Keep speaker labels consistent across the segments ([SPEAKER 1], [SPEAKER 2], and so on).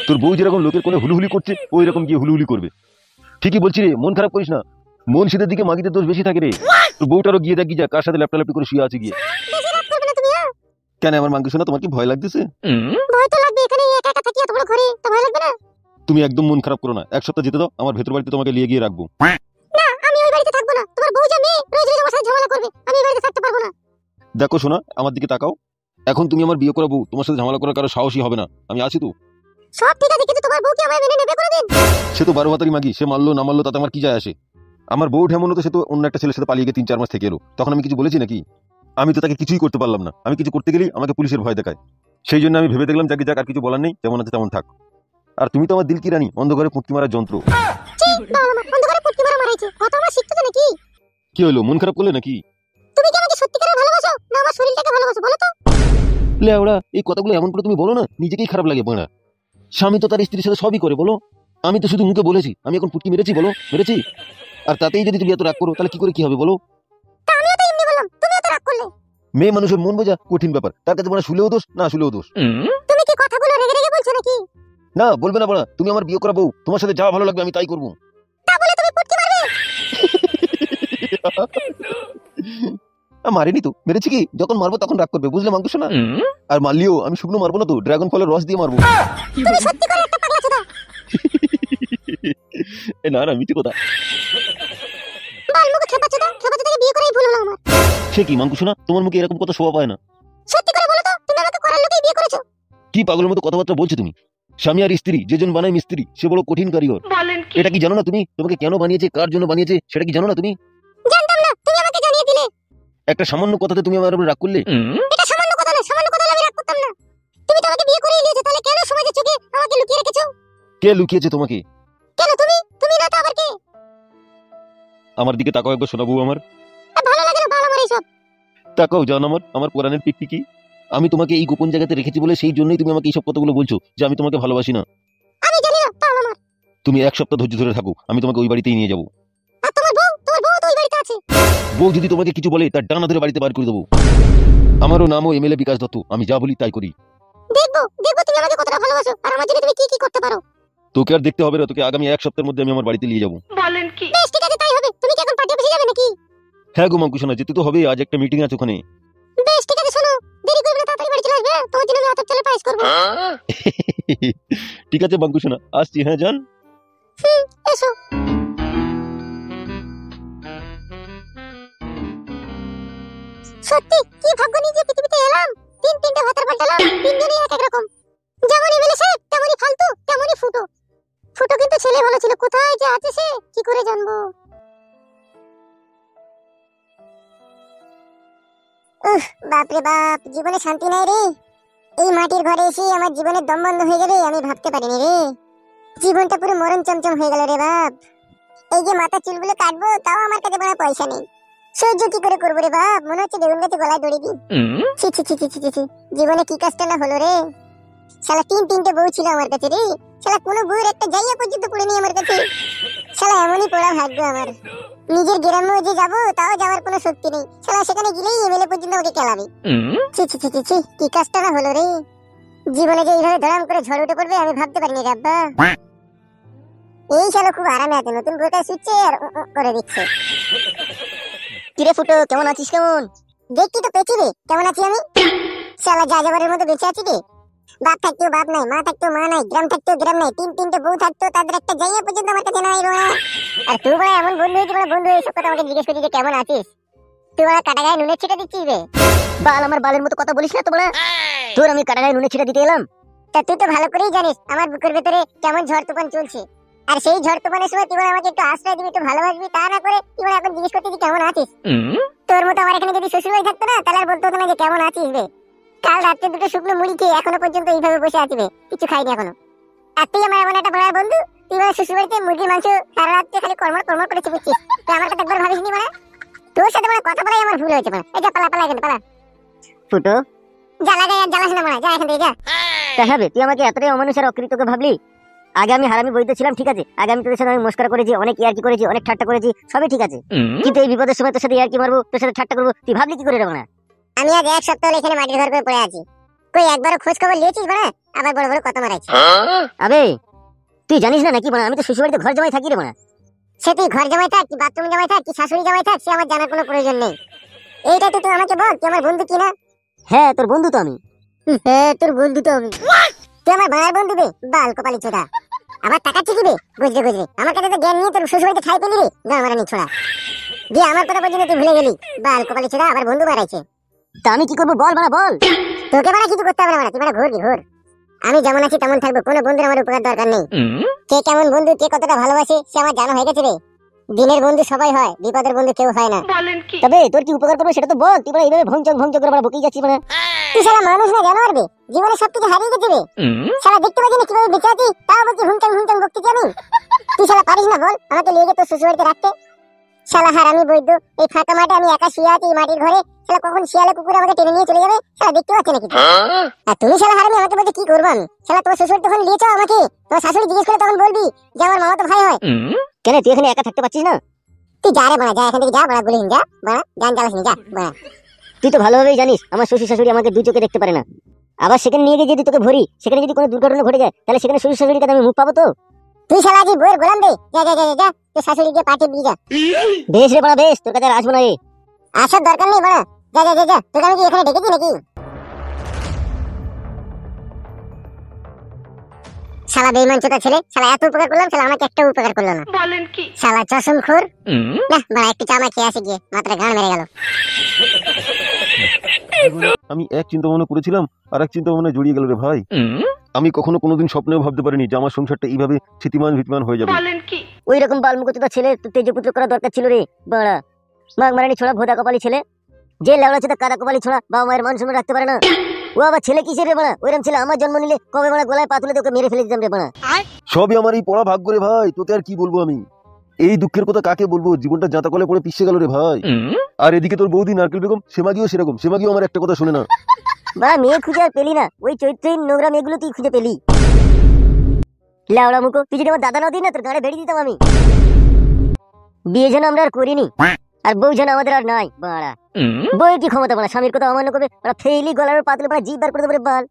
[SPEAKER 1] তোর বউ যেরকম লোকের কোণে হুলুহুলি করছে ওই রকম গিয়ে হুলুহুলি করবে। ঠিকই বলছি রে, মন খারাপ করিস না। মন শীতের দিকে মাগিদের দোষ বেশি থাকে রে। তোর বউটারও গিয়ে দেখি যা কার সাথে ল্যাপটা করে শুয়ে আছে গিয়ে।
[SPEAKER 2] বেশি রাত করবে না তুমি।
[SPEAKER 1] কেন আমার মাংস শোনা, তোমার কি ভয় লাগতেছে?
[SPEAKER 2] ভয় তো লাগবে, এখানে একা একা থাকি এত বড় ঘরে, তো ভয় লাগবে না?
[SPEAKER 1] তুমি একদম মন খারাপ করো না, এক সপ্তাহ যেতে দাও, আমার ভেতর বাড়িতে তোমাকে নিয়ে গিয়ে রাখবো।
[SPEAKER 2] না, আমি ওই বাড়িতে থাকবো না। তোমার বউ যে মেয়ে, রোজ রোজ আমার সাথে ঝামেলা করবে, আমি ওই বাড়িতে থাকতে পারবো না।
[SPEAKER 1] দেখো শোনা, আমার দিকে তাকাও। এখন তুমি আমার বিয়ে করাবো, তোমার সাথে ঝামেলা করার কারো সাহসী হবে না। আমি আছি তো।
[SPEAKER 2] সব ঠিক আছে, কিন্তু তোমার বউ কি আমায় মেনে নেবে কোনোদিন?
[SPEAKER 1] সে তো 12 ভাতারি মাগি, সে মারলো না মারলো তাতে আমার কি যায় আসে। আমার বউ ঢেমন তো, সে তো অন্য একটা ছেলের সাথে পালিয়ে গিয়ে 3-4 মাস থেকে এলো, তখন আমি কিছু বলেছি নাকি? আমি তো তাকে কিছুই করতে পারলাম না। আমি কিছু করতে গেলেই আমাকে পুলিশের ভয় দেখায়। সেই জন্য আমি ভেবে দেখলাম যাকে যাক, আর কিছু বলার নেই, যেমন আছে তেমন থাক। আর তুমি তো আমার দিল কি রানী, অন্ধকারে পুঁটকি মারার যন্ত্র।
[SPEAKER 2] ছি, বাবা মা অন্ধকারে পুটকি মারা মারাইছে, কত আমরা শিখতেছো নাকি?
[SPEAKER 1] কি হলো, মন খারাপ করলে নাকি?
[SPEAKER 2] তুমি কি আমাকে সত্যিকারে ভালোবাসো না আমার শরীরটাকে ভালোবাসো বলো তো?
[SPEAKER 1] লে ওরা, এই কথাগুলো এমন করে তুমি বলো না, নিজেকেই খারাপ লাগে বোনা। স্বামী তো তার স্ত্রীর সাথে সবই করে, বলো। আমি তো শুধু মুখে বলেছি, আমি এখন পুটকি মেরেছি, বলো মেরেছি। আর তাতেই যদি তুমি এত রাগ করো, তাহলে কি করে কি হবে বলো?
[SPEAKER 2] তা আমিও তো এমনি বললাম, তুমিও তো রাগ করলে।
[SPEAKER 1] মেয়ে মানুষের মন বোঝা কঠিন ব্যাপার, তার কাছে বোনা শুলেও দোষ, না শুলেও দোষ।
[SPEAKER 2] তুমি কি কথাগুলো রেগে রেগে বলছো নাকি?
[SPEAKER 1] না বলবে না বোনা, তুমি আমার বিয়ে করাবো, তোমার সাথে যা ভালো লাগবে আমি তাই করবো।
[SPEAKER 2] তা বলে তুমি পুটকি মারবে?
[SPEAKER 1] মারিনি তো, মেরেছি কি, যখন মারবো তখন রাগ করবে, বুঝলে মাংস না? আর মারলিও আমি শুকনো মারবো না তো, ড্রাগন ফলের রস দিয়ে মারবো।
[SPEAKER 2] তুমি সত্যি করে একটা পাগলা চোদা।
[SPEAKER 1] না না, মিথ্যে কথা।
[SPEAKER 2] বাল মুখে খেপা চোদা, খেপা চোদাকে বিয়ে করাই ভুল হলো আমার।
[SPEAKER 1] সে কি মাংস না, তোমার মুখে এরকম কথা শোভা পায় না।
[SPEAKER 2] সত্যি করে বলো তো, তুমি আমাকে করার লোকেই বিয়ে করেছো?
[SPEAKER 1] কি পাগলের মতো কথাবার্তা বলছো তুমি? স্বামী আর স্ত্রী যেজন বানায় মিস্ত্রি, সে বড় কঠিন কারিগর। এটা কি জানো না তুমি? তোমাকে কেন বানিয়েছে, কার জন্য বানিয়েছে, সেটা কি জানো না তুমি?
[SPEAKER 2] জানতাম না, তুমি আমাকে জানিয়ে দিলে।
[SPEAKER 1] একটা সামান্য কথাতে তুমি আমার উপর রাগ করলে।
[SPEAKER 2] এটা সামান্য কথা না, সামান্য কথা হলে আমি রাগ করতাম না। তুমি তো আমাকে বিয়ে করিয়ে নিয়েছো, তাহলে কেন সমাজের চোখে আমাকে লুকিয়ে রেখেছো?
[SPEAKER 1] কে লুকিয়েছে তোমাকে?
[SPEAKER 2] কেন তুমি? তুমি না তো আবার কে?
[SPEAKER 1] আমার দিকে তাকাও একবার, শোনা বউ আমার।
[SPEAKER 2] ভালো লাগে না বাল আমার এইসব।
[SPEAKER 1] তাকাও জান আমার পুরাণের পিকপিকি। আমি তোমাকে এই গোপন জায়গাতে রেখেছি বলে সেই জন্যই তুমি আমাকে এইসব কথাগুলো বলছো যে আমি তোমাকে ভালোবাসি না।
[SPEAKER 2] আমি জানি না বাল আমার।
[SPEAKER 1] তুমি এক সপ্তাহ ধৈর্য ধরে থাকো, আমি তোমাকে ওই বাড়িতেই নিয়ে যাবো।
[SPEAKER 2] আর তোমার বউ তো ওই বাড়িতে আছে।
[SPEAKER 1] বউ যদি তোমাকে কিছু বলে তার ডানা ধরে বাড়িতে বার করে দেবো। আমারও নামও এমএলএ বিকাশ দত্ত, আমি যা বলি তাই করি।
[SPEAKER 2] দেখবো দেখবো তুমি আমাকে কতটা ভালোবাসো আর আমার জন্য তুমি কি কি করতে পারো।
[SPEAKER 1] তোকে আর দেখতে হবে না, তোকে আগামী এক সপ্তাহের মধ্যে আমি আমার বাড়িতে নিয়ে যাবো।
[SPEAKER 2] বেশ ঠিক আছে, তাই হবে। তুমি কি এখন পার্টি অফিসে যাবে নাকি?
[SPEAKER 1] হ্যাঁ গো মাঙ্কুশোনা, যেতে তো হবে, আজ একটা মিটিং আছে ওখানে।
[SPEAKER 2] বেশ ঠিক আছে, শোনো, দেরি করবে না, তাড়াতাড়ি বাড়ি চলে আসবে, তোমার জন্য আমি আতপ চালের পায়েস করবো।
[SPEAKER 1] ঠিক আছে মাঙ্কুশোনা, আসছি, হ্যাঁ যান।
[SPEAKER 2] এসো। সত্যি কি ভাগ্য নিয়ে যে পৃথিবীতে এলাম। তিনটে ভাতার পাল্টালাম, তিনজনই এক এক রকম। যেমনই এমএলএ সাহেব, তেমনই ফালতু, তেমনই ফুটো। ফুটো কিন্তু ছেলে ভালো ছিল, কোথায় যে আছে সে কি করে জানবো। বাপরে বাপ, জীবনে শান্তি নাই রে। এই মাটির ঘরে এসে আমার জীবনের দম বন্ধ হয়ে যাবে আমি ভাবতে পারিনি রে। জীবনটা পুরো মরণ চমচম হয়ে গেল রে বাপ। এই যে মাথা চুলগুলো কাটবো, তাও আমার কাছে বড় পয়সা নেই। সহ্য কি করে করবো রে বাপ, মনে হচ্ছে বেগুন গাছে গলায় দড়ি দিই। ছি ছি ছি ছি ছি ছি, জীবনে কি কাজটা না হলো রে। শালা তিনটে বউ ছিল আমার কাছে রে। শালা কোনো বউয়ের একটা জায়গা পর্যন্ত পড়েনি আমার কাছে। শালা এমনই পড়া ভাগ্য আমার। নিজের গ্রামে যে যাবো, তাও যাওয়ার কোনো শক্তি নেই। শালা সেখানে গেলেই এমএলএ পর্যন্ত আমাকে কেলাবে। ছি ছি ছি ছি ছি, কি কাজটা না হলো রে। জীবনে যে এইভাবে ধরাম করে ঝড় উঠে পড়বে আমি ভাবতে পারিনি রে আব্বা। এই শালা খুব আরামে আছে, নতুন বউটা শুচ্ছে আর করে দিচ্ছে। কিরে ফুটো, কেমন আছিস? কেমন দেখছি তো পেয়েছি রে, কেমন আছি আমি? শালা যা যাবারের মতো বেঁচে আছি রে। বাপ থাকতেও বাপ নাই, মা থাকতেও মা নাই, গ্রাম থাকতেও গ্রাম নাই, তিনটে বউ থাকতেও তাদের একটা জায়গা পর্যন্ত আমার কাছে নাই রে। আর তুই বড় এমন বন্ধু হয়েছিস, বড় বন্ধু এইসব কথা আমাকে জিজ্ঞেস করছিস যে কেমন আছিস। তুই বড় কাটা গায়ে নুনের ছিটা দিচ্ছিস রে। বাল আমার বালের মতো কথা বলিস না তো বড়। তোর আমি কাটা গায়ে নুনের ছিটা দিতে এলাম? তা তুই তো ভালো করেই জানিস আমার বুকের ভেতরে কেমন ঝড় তুফান চলছে। আর সেই ঝড় তুফানের সময় তুই আমাকে একটু আশ্রয় দিবি, একটু ভালোবাসবি, তা না করে তুই এখন জিজ্ঞেস করছিস কেমন আছিস। তোর মতো আমার এখানে যদি শ্বশুর বাড়ি থাকতো না, তাহলে আর বলতো না যে কেমন আছিস রে। কাল রাতে দুটো শুকনো মুড়ি খেয়ে এখনো পর্যন্ত এইভাবে বসে আছি রে, কিছু খাইনি এখনো। আর তুই আমার এমন একটা ভাড়ার বন্ধু, তুই আমার শ্বশুর বাড়িতে মুরগির মাংস সারা রাত্রে খালি কর্মর কর্মর করে চিবিচ্ছিস। তুই আমার কথা একবার ভাবিসনি মানে? তোর সাথে মানে কথা বলাই আমার ভুল হয়েছে মানে। এই যা পালা পালা এখানে পালা। ফুটো জ্বালা গায়ে আর জ্বালাস না মানে, যা এখান থেকে যা।
[SPEAKER 3] দেখাবে তুই আমাকে এতটাই অমানুষ আর অকৃতজ্ঞ ভাবলি? আগে আমি হারামি বইতে ছিলাম, ঠিক আছে, আগে আমি তোদের সাথে আমি মস্করা করেছি, অনেক ইয়ার্কি করেছি, অনেক ঠাট্টা করেছি, সবই ঠিক আছে। কিন্তু এই বিপদের সময় তোর সাথে ইয়ার্কি মারবো, তোর সাথে ঠাট্টা করবো, তুই ভাবলি কি করে রে না?
[SPEAKER 2] আমি আজ এক সপ্তাহ এখানে মাটির ঘর করে পড়ে আছি, কই একবারও খোঁজ খবর নিয়েছিস বাড়া? আবার বড় বড় কথা মারাইছিস।
[SPEAKER 3] আবে তুই জানিস না নাকি বাড়া, আমি তো শ্বশুর বাড়িতে ঘর জামাই থাকি রে বাড়া।
[SPEAKER 2] সে তুই ঘর জামাই থাক কি বাথরুম জামাই থাক কি শাশুড়ি জামাই থাক, সে আমার জানার কোনো প্রয়োজন নেই। এইটা তুই আমাকে বল, তুই আমার বন্ধু কিনা?
[SPEAKER 3] হ্যাঁ তোর বন্ধু তো আমি।
[SPEAKER 2] হ্যাঁ তোর বন্ধু তো আমি। তুই আমার বাড়ার বন্ধু বে, বাল কপালি চোদা। আবার টাকাচ্ছি কি বে গুজরে গুজরে? আমার কাছে তো জ্ঞান নিয়ে তোর শ্বশুর বাড়িতে খাই পেলি রে, গাঁ মারানি ছোড়া। দিয়ে আমার কথা পর্যন্ত তুই ভুলে গেলি, বাল কপালি চোদা। আবার বন্ধু বাড়াইছে।
[SPEAKER 3] তা আমি কি করবো বল বাড়া বল।
[SPEAKER 2] তোকে বাড়া কিছু করতে হবে না বাড়া, তুই বাড়া ঘোর কি ঘোর। আমি যেমন আছি তেমন থাকবো, কোনো বন্ধুর আমার উপকার দরকার নেই। কে কেমন বন্ধু, কে কতটা ভালোবাসে সে আমার জানা হয়ে গেছে রে। দিনের বন্ধু সবাই হয়, বিপদের বন্ধু কেউ হয় না।
[SPEAKER 3] তবে তোর কি উপকার করবো সেটা তো বল। তুই বাড়া এইভাবে ভংচক করে বাড়া বকেই যাচ্ছিস বাড়া।
[SPEAKER 2] তুই শালা মানুষ না জানোয়ার বে, জীবনে সবকিছু হারিয়ে গেছে বে। শালা দেখতে পাচ্ছি না কিভাবে বেঁচে আছি, তাও বলছি হুমচাং বকতেছি আমি। তুই শালা পারিস না বল আমাকে নিয়ে গিয়ে তোর শ্বশুর বাড়িতে রাখতে? শালা হারামি বৈদ্য, এই ফাঁকা মাঠে আমি একা শুয়ে আছি এই মাটির ঘরে, শালা কখন শিয়ালে কুকুর আমাকে টেনে নিয়ে চলে যাবে শালা দেখতে পাচ্ছি নাকি? আর তুমি শালা হারামি আমাকে বলতে কি করবো আমি? শালা তোমার শ্বশুর তখন নিয়েছ আমাকে, তোমার শাশুড়ি জিজ্ঞেস করে তখন বলবি যে আমার মামা তো ভাই হয়।
[SPEAKER 3] কেন তুই এখানে একা থাকতে পারছিস না?
[SPEAKER 2] তুই যা রে বাড়া, যা এখান থেকে যা বাড়া, বলিস যা বাড়া, গান জ্বালাস নি, যা বাড়া।
[SPEAKER 3] তুই তো ভালোভাবেই জানিস আমার শ্বশুর শাশুড়ি আমাকে দুই চোখে দেখতে পারে না। আবার সেখানে নিয়ে গিয়ে যদি তোকে ভরি, সেখানে যদি কোনো দুর্ঘটনা ঘটে যায় তাহলে সেখানে শ্বশুর শাশুড়ির কাছে আমি মুখ পাবো তো?
[SPEAKER 2] তুই শালা আজ বইয়ের গোলাম রে, যা যা যা যা, তোর শাশুড়ি গিয়ে পাঠিয়ে দিয়ে যা।
[SPEAKER 3] বেশ রে বাড়া বেশ, তোর কাছে আর আসবো না রে।
[SPEAKER 2] আসার দরকার নেই বাড়া, যা যা যা যা, তোকে আমি কি এখানে ডেকেছি নাকি? শালা বেঈমান চোদা ছেলে, শালা এত উপকার করলাম, শালা আমাকে একটা উপকার করলো না।
[SPEAKER 4] বলেন কি?
[SPEAKER 2] শালা চশমখোর। না বাড়া, একটু চামা খেয়ে আসে গিয়ে মাথাটা গান মেরে গেল।
[SPEAKER 1] আমি এক চিন্তা ভাবনা করেছিলাম আর এক চিন্তা ভাবনা জড়িয়ে গেল রে ভাই। আমি কখনো কোনোদিন স্বপ্নেও ভাবতে পারিনি যে আমার সংসারটা এইভাবে ছিতিমান ভিতমান হয়ে যাবে।
[SPEAKER 4] বলেন কি?
[SPEAKER 3] ওই রকম বালমুখচোদা ছেলে তো তেজপুত্র করা দরকার ছিল রে বাড়া। মাগ মারানি ছোড়া ভোদা কপালি ছেলে, যে লেওড়া চোদা কাদা কপালি ছোড়া, বাবা মায়ের মান সম্মান রাখতে পারে না। ও আবার ছেলে কিসের রে বাড়া? ওইরকম ছেলে আমার জন্ম নিলে কবে বাড়া গলায় পা তুলে তোকে মেরে ফেলে দিতাম রে বাড়া।
[SPEAKER 1] সবই আমার এই পড়া ভাগ্য রে ভাই, তোকে আর কি বলবো আমি। এই দুঃখের কথা কাকে বলবো, জীবনটা জাঁতা কলে পড়ে পিছিয়ে গেল রে ভাই। আর এদিকে তোর বৌদি নারকেল বেগম, সেমাগিও সেরকম, সেমাগিও আমার একটা কথা শুনে না।
[SPEAKER 3] বাড়া মেয়ে খুঁজে আর পেলি না, ওই চৈত্রহীন নোংরা মেয়েগুলো তুই খুঁজে পেলি। লেওড়া মুখো, তুই যদি আমার দাদা না দিই না তোর গাড়ি বেরিয়ে দিতাম আমি। বিয়ে যেন আমরা আর করিনি, আর বউ যেন আমাদের আর নাই বাড়া। বউয়ের কি ক্ষমতা বাড়া, স্বামীর কথা অমান্য করবে বাড়া, ফেইলি গলার পাতলে বাড়া জিভ বার করে দেবে বাল।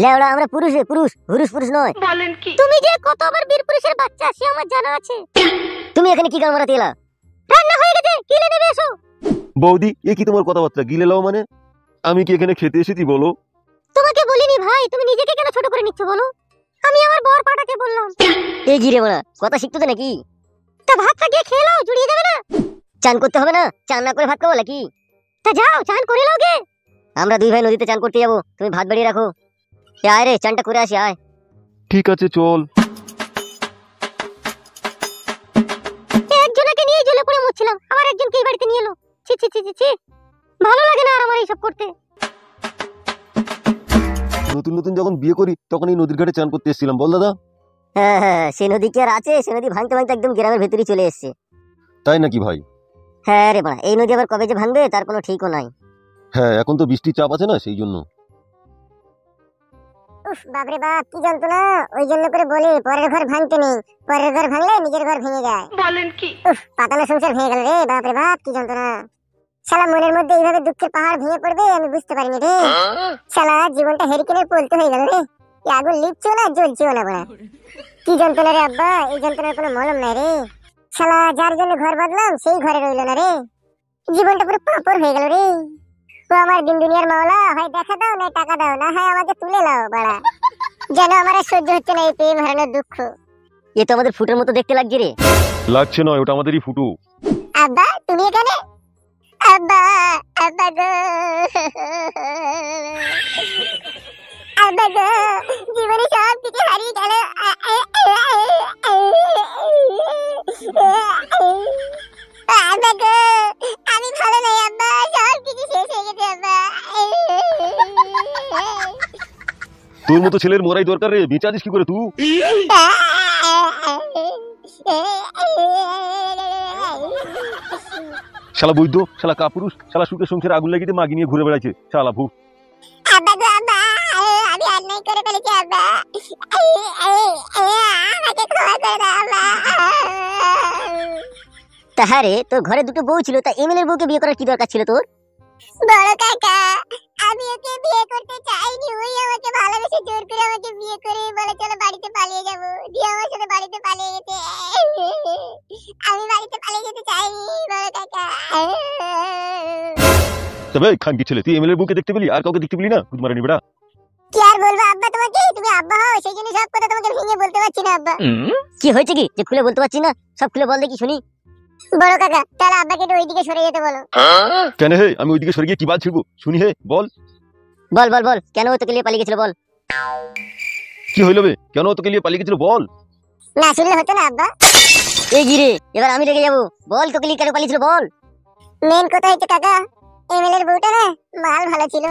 [SPEAKER 3] লেওড়া আমরা পুরুষ রে, পুরুষ, হুরুষ পুরুষ নয়।
[SPEAKER 4] বলেন কি?
[SPEAKER 2] তুমি যে কত আবার বীর পুরুষের বাচ্চা সে আমার জানা আছে।
[SPEAKER 3] তুমি এখানে কি গাল মারাতে এলা?
[SPEAKER 2] রান্না হয়ে গেছে, কিনে নেবে এসো।
[SPEAKER 1] বৌদি এ কি তোমার কথাবার্তা, গিলে লাও মানে? আমি কি এখানে খেতে এসেছি বলো?
[SPEAKER 2] তোমাকে বলিনি ভাই, তুমি নিজেকে কেন ছোট করে নিচ্ছ বলো? আমি আমার বর পাঠাতে বললাম।
[SPEAKER 3] এই গিরে বাড়া, কথা শিখতে দে নাকি?
[SPEAKER 2] তা ভাতটা গিয়ে খেয়ে নাও, জুড়িয়ে দেবে না?
[SPEAKER 3] চান করতে হবে না? চান না করে ভাত খাবো নাকি?
[SPEAKER 2] তা যাও চান করে নাও গে।
[SPEAKER 3] আমরা দুই ভাই নদীতে চান করতে যাবো, তুমি ভাত বাড়িয়ে রাখো। এ আয় রে, চানটা করে আসি আয়।
[SPEAKER 1] ঠিক আছে চল।
[SPEAKER 2] একজনকে নিয়ে জ্বলে পড়ে মরছিলাম, আবার একজনকে এই বাড়িতে নিয়ে এলো। ছি ছি ছি ছি ছি, ভালো লাগে না আর আমার এইসব করতে।
[SPEAKER 1] নতুন নতুন যখন বিয়ে করি তখন এই নদীর ঘাটে চান করতে এসেছিলাম, বল দাদা।
[SPEAKER 3] হ্যাঁ হ্যাঁ, সে নদী কি আর আছে? সে নদী ভাঙতে ভাঙতে একদম গ্রামের ভেতরেই চলে এসছে।
[SPEAKER 1] তাই নাকি ভাই?
[SPEAKER 3] হ্যাঁ রে বাড়া, এই নদী আবার কবে যে ভাঙবে তার কোনো ঠিকও নাই।
[SPEAKER 1] হ্যাঁ এখন তো বৃষ্টির চাপ আছে না, সেই জন্য।
[SPEAKER 2] উফ বাপরে বাপ, কি যন্ত্রণা। ওই জন্য করে বলে পরের ঘর ভাঙতে নেই, পরের ঘর ভাঙলে নিজের ঘর ভেঙে যায়।
[SPEAKER 4] বলেন কি?
[SPEAKER 2] উফ, পাতানো সংসার ভেঙে গেল রে, বাপরে বাপ কি যন্ত্রণা। শালা মনের মধ্যে এইভাবে দুঃখের পাহাড় ভেঙে পড়বে আমি বুঝতে পারিনি রে। শালা জীবনটা হেরিকেনের পলতে হয়ে গেল রে। এই আগুন লিপছেও না, জ্বলছেও না বড়া। কি যন্ত্রণা রে আব্বা, এই যন্ত্রণার কোনো মলম নাই রে। শালা যার জন্য ঘর বাঁধলাম সেই ঘরে রইল না রে। জীবনটা পুরো পাপড় হয়ে গেল রে। ও আমার দিন দুনিয়ার মাওলা, হয় দেখা দাও না টাকা দাও, না হয় আমাকে তুলে নাও বাড়া। যেন আমার আর সহ্য হচ্ছে না এই প্রেম হারানোর দুঃখ।
[SPEAKER 3] এ তো আমাদের ফুটের মতো দেখতে লাগছে রে।
[SPEAKER 1] লাগছে নয়, ওটা আমাদেরই ফুটু।
[SPEAKER 2] আব্বা তুমি এখানে? আব্বা, আব্বা গো, আব্বা গো, জীবনে সব কিছু হারিয়ে গেল। আব্বা গো, আমি ভালো নাই আব্বা, সব কিছু শেষ হয়ে গেছে আব্বা।
[SPEAKER 1] তোর মতো ছেলের মরাই দরকার রে, বেঁচে আছিস কি করে তুই? শালা বৈদ্য, শালা কাপুরুষ, শালা সুখে সংসারে আগুন লাগিয়ে মাগি নিয়ে ঘুরে বেড়াচ্ছে, শালা ভূত।
[SPEAKER 2] আব্বা গো আব্বা, আমি অন্যায় করে ফেলেছি আব্বা, আমাকে ক্ষমা করে দাও আব্বা।
[SPEAKER 3] তা হ্যাঁ রে, তোর ঘরে দুটো বউ ছিল, তা এমএলএর বউকে বিয়ে করার কি দরকার ছিল তোর?
[SPEAKER 2] বড় কাকা, আমি ওকে বিয়ে করতে চাইনি, ওই আমাকে ভালোবেসে জোর করে আমাকে বিয়ে করে বলে চলো বাড়িতে পালিয়ে যাব, দিয়ে আমার সাথে বাড়িতে পালিয়ে গেছে। আমি বাড়িতে পালিয়ে যেতে চাইনি বড় কাকা।
[SPEAKER 1] তবে খানকি ছেলে, তুই এমএলএর বুকে দেখতে পেলি, আর কাউকে দেখতে পেলি না? গুদমারানি বেটা।
[SPEAKER 2] কি আর বলবো আব্বা তোমাকে, তুমি আব্বা হও সেই জন্য সব কথা তোমাকে ভেঙে বলতে পারছি না আব্বা।
[SPEAKER 3] কি হয়েছে কি যে খুলে বলতে পারছি না? সব খুলে বল দেখি শুনি।
[SPEAKER 2] বড় কাকা তাহলে আব্বাকে একটু ওইদিকে সরে যেতে বলো।
[SPEAKER 1] কেন হে, আমি ওইদিকে সরে গিয়ে কি বাদ ছিড়বো শুনি? হে বল
[SPEAKER 3] বল বল বল, কেন ও তোকে নিয়ে পালিয়ে গেছিল বল।
[SPEAKER 1] কি হইল বে? কেন ও তোকে নিয়ে পালিয়ে গেছিল বল।
[SPEAKER 2] না শুনলে হতো না আব্বা?
[SPEAKER 3] এই গিরে, এবার আমি রেগে যাবো। বল তোকে নিয়ে কেন পালিয়েছিল বল।
[SPEAKER 2] মেন কথা হচ্ছে কাকা, এমএলএর বউটা না মাল ভালো ছিল।